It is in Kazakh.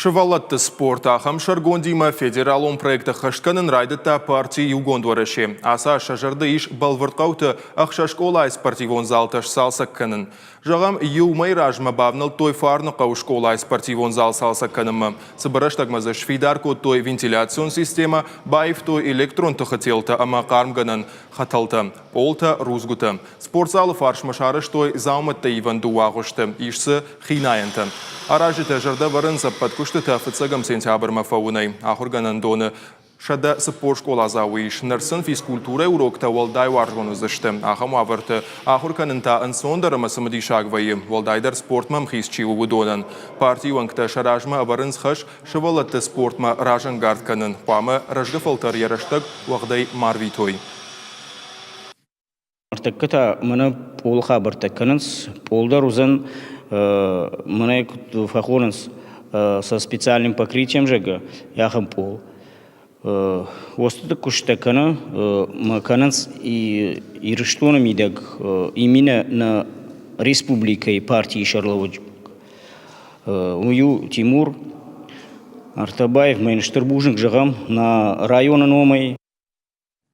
Шывалатты спорта хам шаргондима федералон проекта хашканын райдыта партии югондуарыше. Аса шажарды иш балвыртқауты ақшашколай спортивон залташ салсакканын. Жағам юмай ражма бавнал той фарны қаушколай спортивон зал салсакканымы. Сыбыраштагмазы швидарко той вентиляцион система, байв той электрон тахателта ама қармганын хаталты. Полта рузгуты. Спортзалы фаршмашарыш той зауматты иван дуағышты. Ишсы хинайынты. Аражыты жырда варынса подкушты тафыцагам сентябрьма фаунай. Ахурганан доны шада спорт школа зауиш. Нырсын физкультура урокта валдай варжгону зышты. Ахам авырты. Ахурканынта ансондарыма самади шагвайы. Валдайдар спортмам хисчиву будонан. Партиюанкта шаражма аварынс хаш шывалатты спортма ражангардканын. Памы ражгафалтар яраштаг вағдай марвитой. Артакката мына полха бартакканынс, полдар узан мына фахорынс со специальным покрытием жага яхам пол. Остаток куштакана макананс и рештона мидаг именно на республика и партии Шарлович. Ую Тимур Артабаев, мен штырбужник жагам на района номай.